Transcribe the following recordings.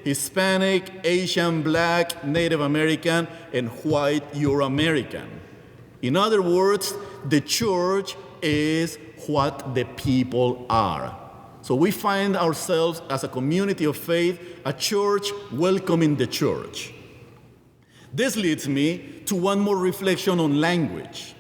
Hispanic, Asian, Black, Native American, and white Euro-American. In other words, the church is what the people are. So we find ourselves as a community of faith, a church welcoming the church. This leads me to one more reflection on language.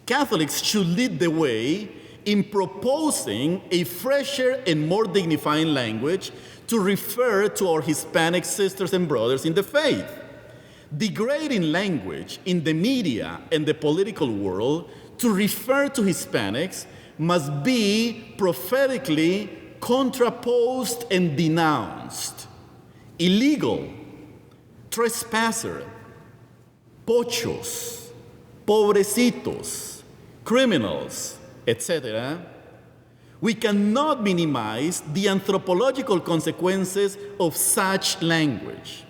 Catholics should lead the way in proposing a fresher and more dignifying language to refer to our Hispanic sisters and brothers in the faith. Degrading language in the media and the political world to refer to Hispanics must be prophetically contraposed and denounced. Illegal, trespasser, pochos, pobrecitos, criminals, etc. We cannot minimize the anthropological consequences of such language.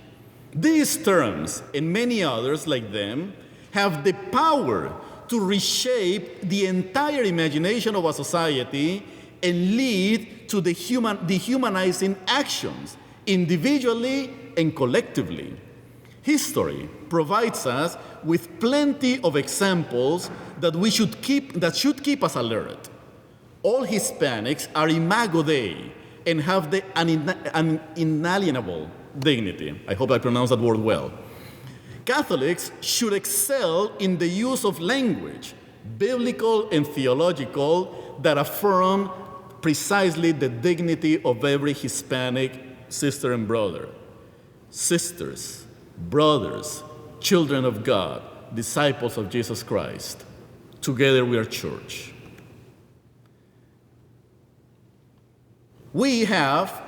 These terms, and many others like them, have the power to reshape the entire imagination of a society and lead to the dehumanizing actions, individually and collectively. History provides us with plenty of examples that should keep us alert. All Hispanics are imago Dei and have an inalienable dignity. I hope I pronounced that word well. Catholics should excel in the use of language, biblical and theological, that affirm precisely the dignity of every Hispanic sister and brother. Sisters, brothers, children of God, disciples of Jesus Christ. Together we are church. We have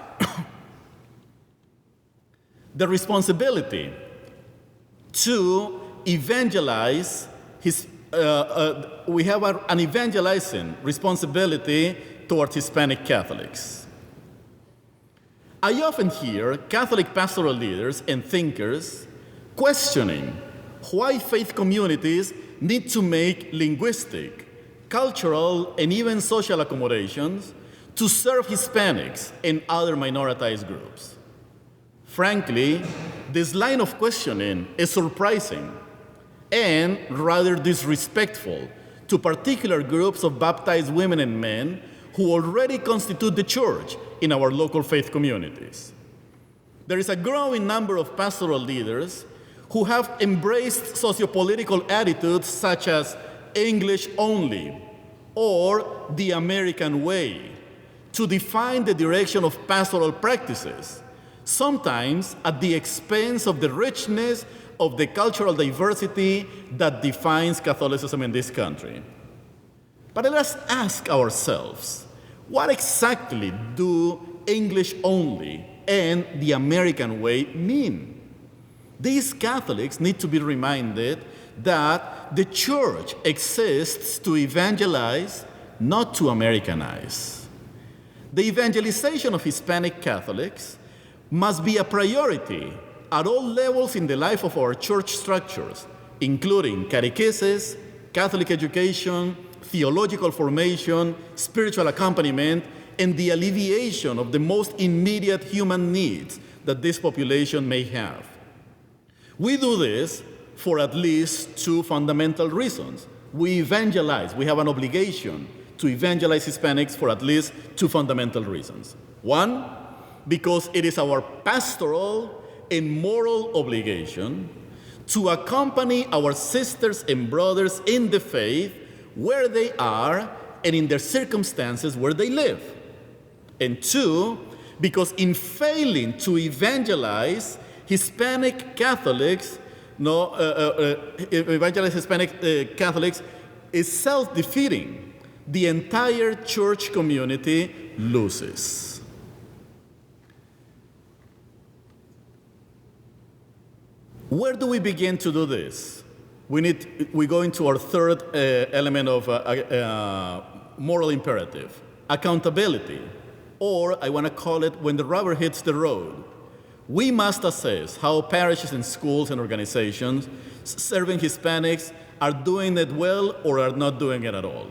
the responsibility to evangelize. We have an evangelizing responsibility towards Hispanic Catholics. I often hear Catholic pastoral leaders and thinkers questioning why faith communities need to make linguistic, cultural, and even social accommodations to serve Hispanics and other minoritized groups. Frankly, this line of questioning is surprising and rather disrespectful to particular groups of baptized women and men who already constitute the church in our local faith communities. There is a growing number of pastoral leaders who have embraced sociopolitical attitudes such as English only or the American way to define the direction of pastoral practices, sometimes at the expense of the richness of the cultural diversity that defines Catholicism in this country. But let's ask ourselves, what exactly do English only and the American way mean? These Catholics need to be reminded that the church exists to evangelize, not to Americanize. The evangelization of Hispanic Catholics must be a priority at all levels in the life of our church structures, including catechesis, Catholic education, theological formation, spiritual accompaniment, and the alleviation of the most immediate human needs that this population may have. We do this for at least two fundamental reasons. We evangelize. We have an obligation to evangelize Hispanics for at least two fundamental reasons. One, because it is our pastoral and moral obligation to accompany our sisters and brothers in the faith where they are and in their circumstances where they live. And two, because in failing to evangelize Hispanic Catholics, is self-defeating. The entire church community loses. Where do we begin to do this? We go into our third element of moral imperative, accountability, or I want to call it when the rubber hits the road. We must assess how parishes and schools and organizations serving Hispanics are doing it well or are not doing it at all.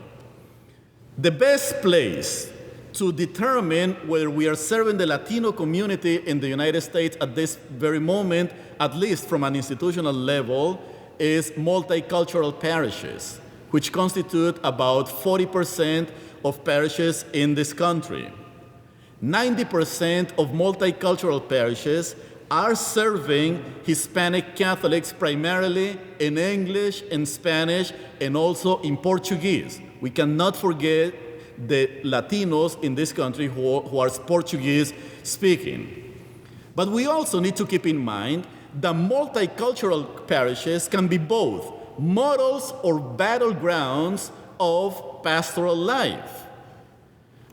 The best place to determine whether we are serving the Latino community in the United States at this very moment, at least from an institutional level, is multicultural parishes, which constitute about 40% of parishes in this country. 90% of multicultural parishes are serving Hispanic Catholics primarily in English, in Spanish, and also in Portuguese. We cannot forget the Latinos in this country who are Portuguese speaking. But we also need to keep in mind that multicultural parishes can be both models or battlegrounds of pastoral life.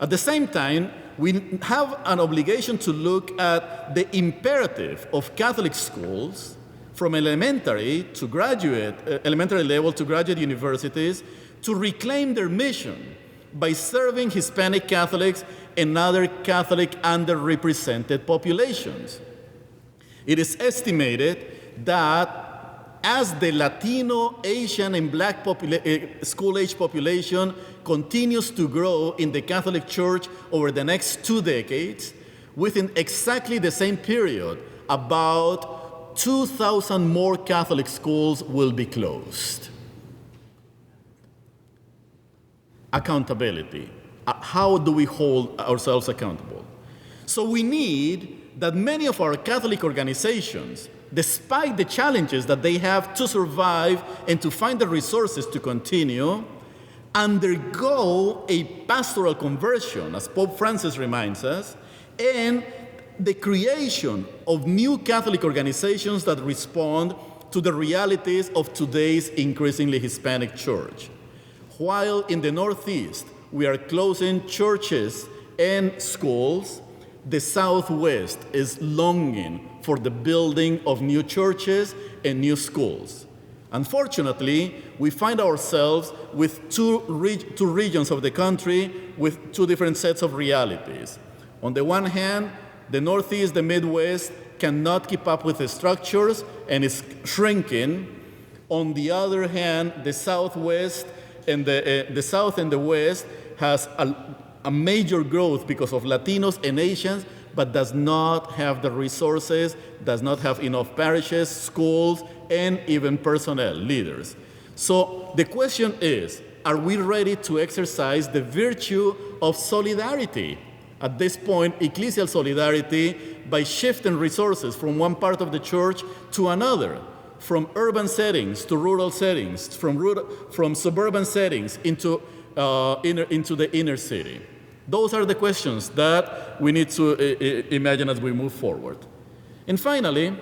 At the same time, we have an obligation to look at the imperative of Catholic schools from elementary level to graduate universities to reclaim their mission by serving Hispanic Catholics and other Catholic underrepresented populations. It is estimated that as the Latino, Asian, and Black school-age population continues to grow in the Catholic Church over the next 2 decades, within exactly the same period, about 2,000 more Catholic schools will be closed. Accountability. How do we hold ourselves accountable? So we need that many of our Catholic organizations, despite the challenges that they have to survive and to find the resources to continue, undergo a pastoral conversion, as Pope Francis reminds us, and the creation of new Catholic organizations that respond to the realities of today's increasingly Hispanic church. While in the Northeast, we are closing churches and schools, the Southwest is longing for the building of new churches and new schools. Unfortunately, we find ourselves with two regions of the country with two different sets of realities. On the one hand, the Northeast, the Midwest, cannot keep up with the structures and is shrinking. On the other hand, the Southwest and the South and the West has a major growth because of Latinos and Asians, but does not have the resources, does not have enough parishes, schools, and even personnel, leaders. So the question is, are we ready to exercise the virtue of solidarity? At this point, ecclesial solidarity by shifting resources from one part of the church to another, from urban settings to rural settings, from suburban settings into the inner city. Those are the questions that we need to imagine as we move forward. And finally,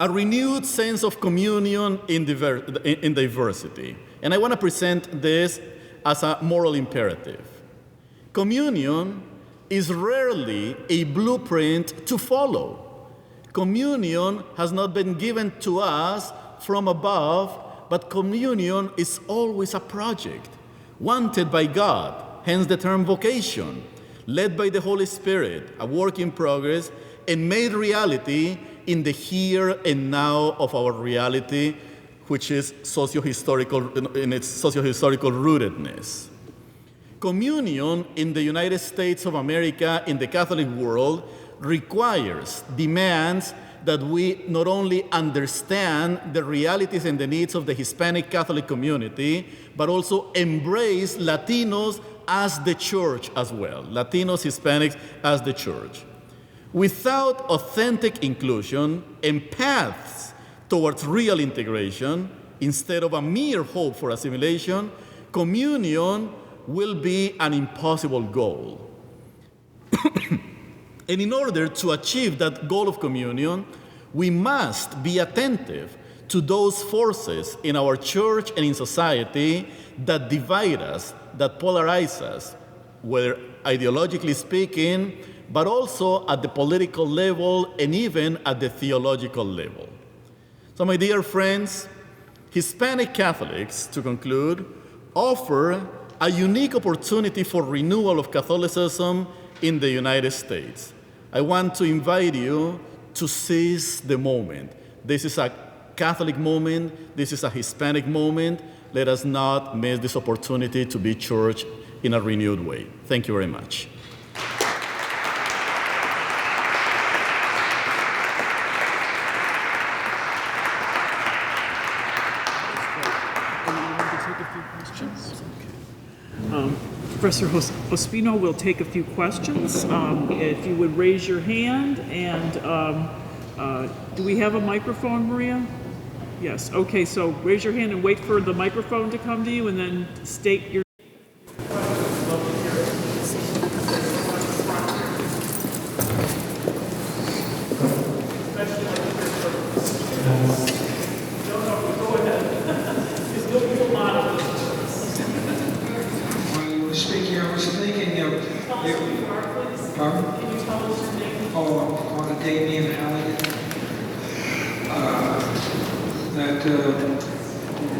a renewed sense of communion in diversity. And I want to present this as a moral imperative. Communion is rarely a blueprint to follow. Communion has not been given to us from above, but communion is always a project wanted by God. Hence the term vocation, led by the Holy Spirit, a work in progress, and made reality in the here and now of our reality, which is socio-historical in its socio-historical rootedness. Communion in the United States of America, in the Catholic world, demands that we not only understand the realities and the needs of the Hispanic Catholic community, but also embrace Latinos as the church as well, Latinos, Hispanics as the church. Without authentic inclusion and paths towards real integration, instead of a mere hope for assimilation, communion will be an impossible goal. And in order to achieve that goal of communion, we must be attentive to those forces in our church and in society that divide us, that polarize us, whether ideologically speaking, but also at the political level and even at the theological level. So, my dear friends, Hispanic Catholics, to conclude, offer a unique opportunity for renewal of Catholicism in the United States. I want to invite you to seize the moment. This is a Catholic moment. This is a Hispanic moment. Let us not miss this opportunity to be church in a renewed way. Thank you very much. Professor Ospino will take a few questions. If you would raise your hand, and do we have a microphone, Maria? Yes. Okay, so raise your hand and wait for the microphone to come to you, and then state your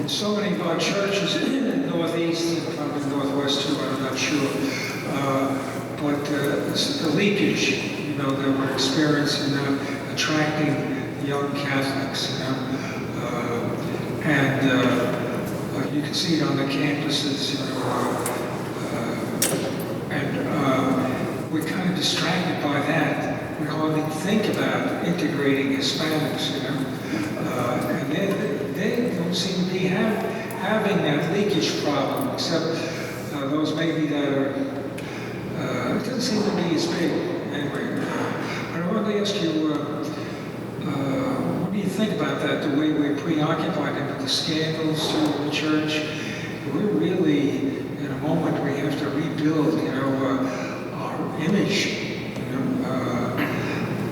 in so many of our churches in the Northeast and probably Northwest too, I'm not sure, but the leakage, that we're experiencing attracting young Catholics, and you can see it on the campuses, and we're kind of distracted by that. We hardly think about integrating Hispanics, and they don't seem to be having that leakage problem, except those maybe that are, it doesn't seem to be as big. Anyway, I wanted to ask you, what do you think about that, the way we're preoccupied with the scandals through the church? We're really in a moment where we have to rebuild, our image,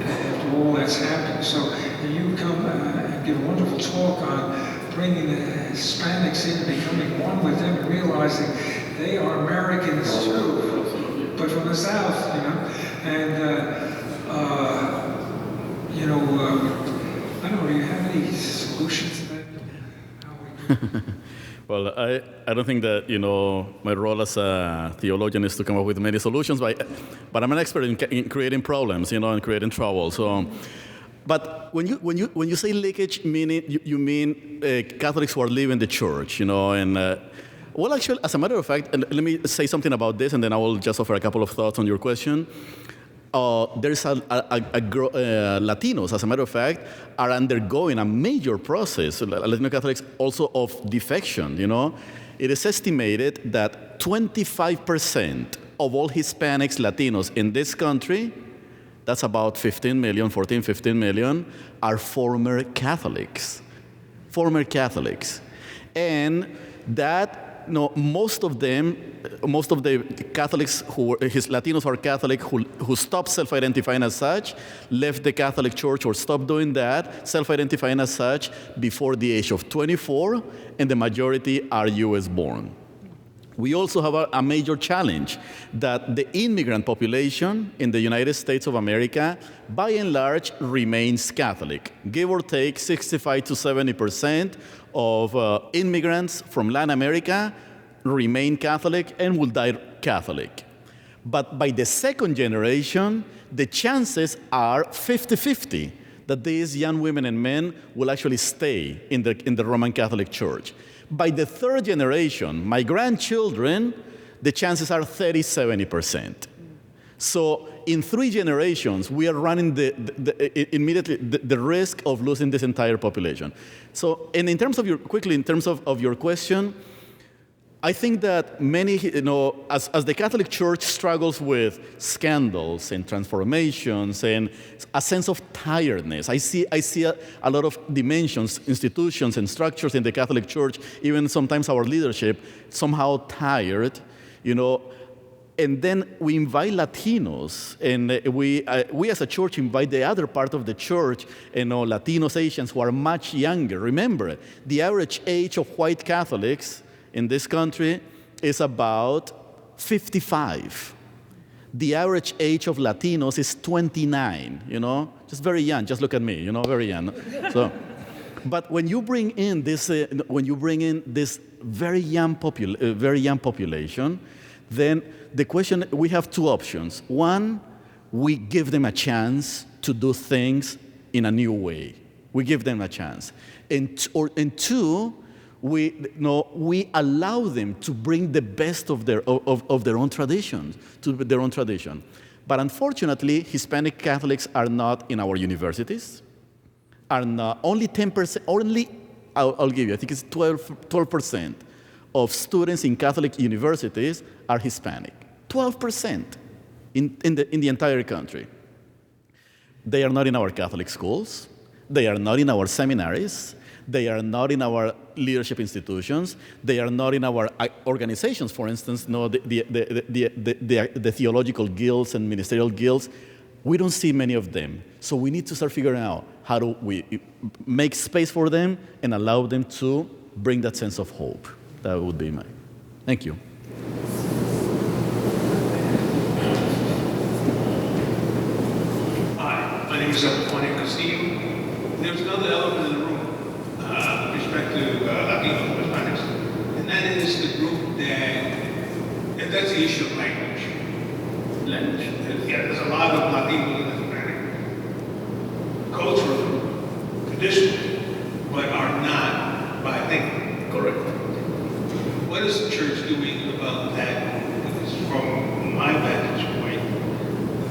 after all that's happened. So you come and give a wonderful talk on bringing the Hispanics in, becoming one with them, and realizing they are Americans too, but from the South, and I don't know, do you have any solutions to that? Well, I don't think that, my role as a theologian is to come up with many solutions, but I'm an expert in creating problems, and creating trouble. So, but when you say leakage, you mean Catholics who are leaving the church, and well, actually, as a matter of fact, and let me say something about this, and then I will just offer a couple of thoughts on your question. There's Latinos, as a matter of fact, are undergoing a major process, Latino Catholics also, of defection, It is estimated that 25% of all Hispanics, Latinos in this country, that's about 15 million, are former Catholics. Former Catholics. And that, most of the Catholics his Latinos are Catholic who stopped self-identifying as such, left the Catholic Church or stopped doing that, self-identifying as such, before the age of 24, and the majority are US born. We also have a major challenge that the immigrant population in the United States of America, by and large, remains Catholic. Give or take 65 to 70% of immigrants from Latin America remain Catholic and will die Catholic. But by the second generation, the chances are 50-50 that these young women and men will actually stay in the Roman Catholic Church. By the third generation, my grandchildren, the chances are 30-70%. So in 3 generations, we are running immediately the risk of losing this entire population. So, and in terms of your question, I think that many, as the Catholic Church struggles with scandals and transformations and a sense of tiredness, I see a lot of dimensions, institutions, and structures in the Catholic Church, even sometimes our leadership, somehow tired, And then we invite Latinos, and we as a church invite the other part of the church, Latinos, Asians who are much younger. Remember, the average age of white Catholics in this country is about 55. The average age of Latinos is 29, just very young. Just look at me, very young. So, but when you bring in this, very young population, then the question, we have 2 options. One, we give them a chance to do things in a new way. We give them a chance. And 2, We allow them to bring the best of their own traditions, to their own tradition. But unfortunately, Hispanic Catholics are not in our universities, are not, only 10%, I'll give you, I think it's 12% of students in Catholic universities are Hispanic. 12% in the entire country. They are not in our Catholic schools. They are not in our seminaries. They are not in our leadership institutions. They are not in our organizations, for instance, the theological guilds and ministerial guilds. We don't see many of them. So we need to start figuring out how do we make space for them and allow them to bring that sense of hope. That would be my. Thank you. Hi, my name is Ospino. There's another element in the room with respect to Latino Hispanics, and that is the group and that's the issue of language. Language. Yeah, there's a lot of Latinos and Hispanic culturally, traditionally, but are not by thinking. Correct. What is the church doing about that? Because from my vantage point,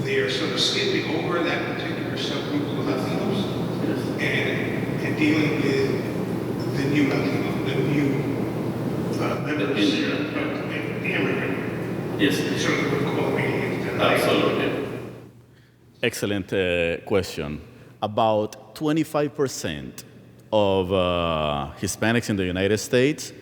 they're sort of skipping over that particular subgroup of Latinos and dealing with the new Latino, the new members, the immigrant. Yes. Sort of what we call Canadians. Absolutely. Excellent question. About 25% of Hispanics in the United States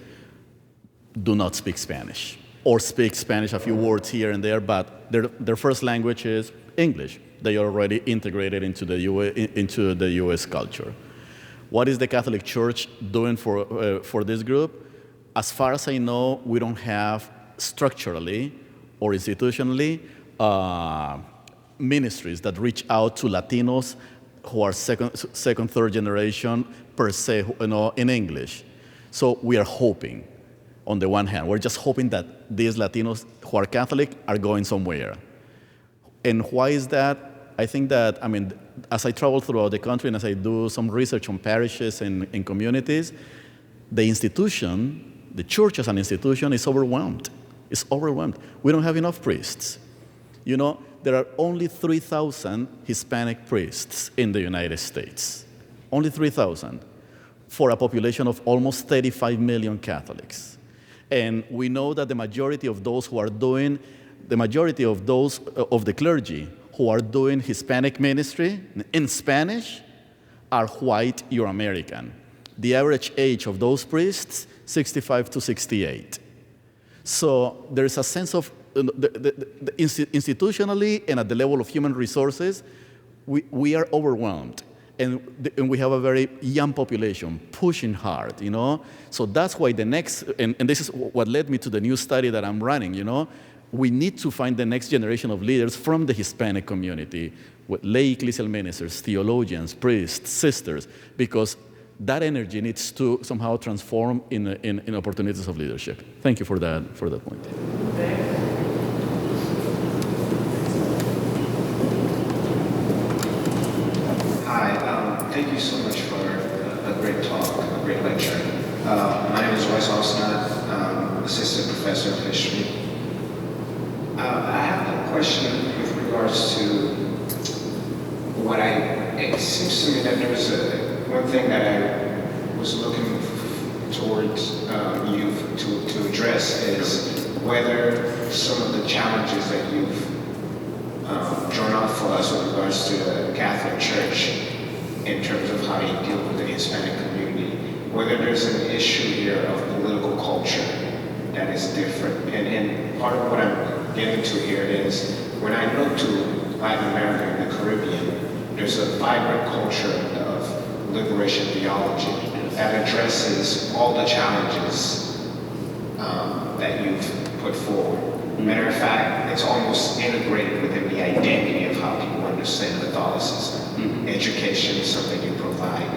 do not speak Spanish, or speak Spanish a few words here and there, but their first language is English. They are already integrated into the U.S. culture. What is the Catholic Church doing for this group? As far as I know, we don't have structurally or institutionally ministries that reach out to Latinos who are second, third generation per se, in English. So we are hoping. On the one hand, we're just hoping that these Latinos who are Catholic are going somewhere. And why is that? I think that, as I travel throughout the country and as I do some research on parishes and in communities, the institution, the church as an institution, is overwhelmed. It's overwhelmed. We don't have enough priests. There are only 3,000 Hispanic priests in the United States. Only 3,000 for a population of almost 35 million Catholics. And we know that the majority of those of the clergy who are doing Hispanic ministry in Spanish are white Euro-American. The average age of those priests, 65 to 68. So there is a sense of, institutionally and at the level of human resources, we are overwhelmed. And we have a very young population pushing hard, So that's why and this is what led me to the new study that I'm running, We need to find the next generation of leaders from the Hispanic community, with lay ecclesial ministers, theologians, priests, sisters, because that energy needs to somehow transform in opportunities of leadership. Thank you for that point. Thank you so much for a great talk, a great lecture. My name is Hosffman. I'm assistant professor of history. I have a question with regards to it seems to me that there's one thing that I was looking towards you to address is whether some of the challenges that you've drawn out for us with regards to the Catholic Church in terms of how they deal with the Hispanic community, whether there's an issue here of political culture that is different. And part of what I'm getting to here is, when I look to Latin America and the Caribbean, there's a vibrant culture of liberation theology that addresses all the challenges that you've put forward. Matter of fact, it's almost integrated within the identity of how people understand Catholicism. Education is something you provide.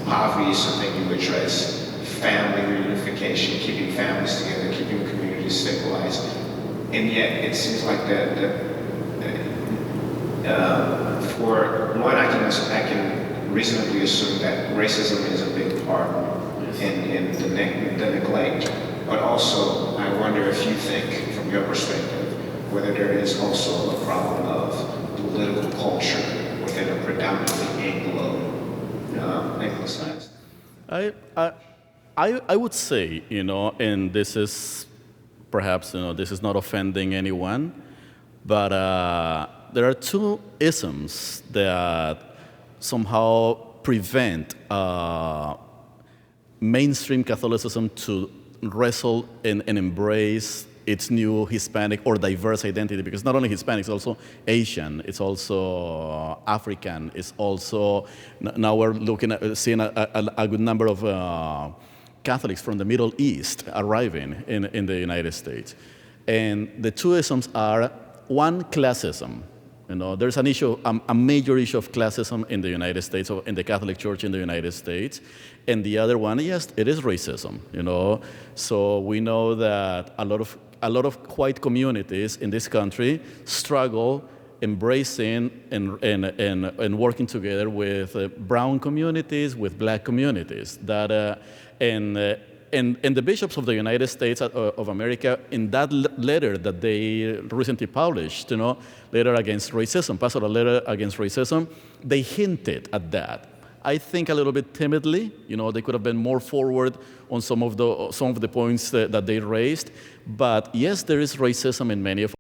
Poverty is something you address. Family reunification, keeping families together, keeping communities stabilized. And yet, it seems like for one, I can reasonably assume that racism is a big part and the neglect. But also, I wonder if you think, from your perspective, whether there is also a problem of political culture within a predominantly Anglicized. I would say, and this is perhaps, this is not offending anyone, but there are two isms that somehow prevent mainstream Catholicism to wrestle and embrace its new Hispanic or diverse identity, because not only Hispanic, it's also Asian, it's also African, it's also, now we're looking at seeing a good number of Catholics from the Middle East arriving in the United States. And the two isms are, one, classism. There's an issue, a major issue of classism in the United States, or in the Catholic Church in the United States. And the other one, yes, it is racism, So we know that a lot of white communities in this country struggle embracing and working together with brown communities, with black communities. And the bishops of the United States of America, in that letter that they recently published, letter against racism, pastoral letter against racism, they hinted at that. I think a little bit timidly. They could have been more forward on some of the points that they raised. But yes, there is racism in many of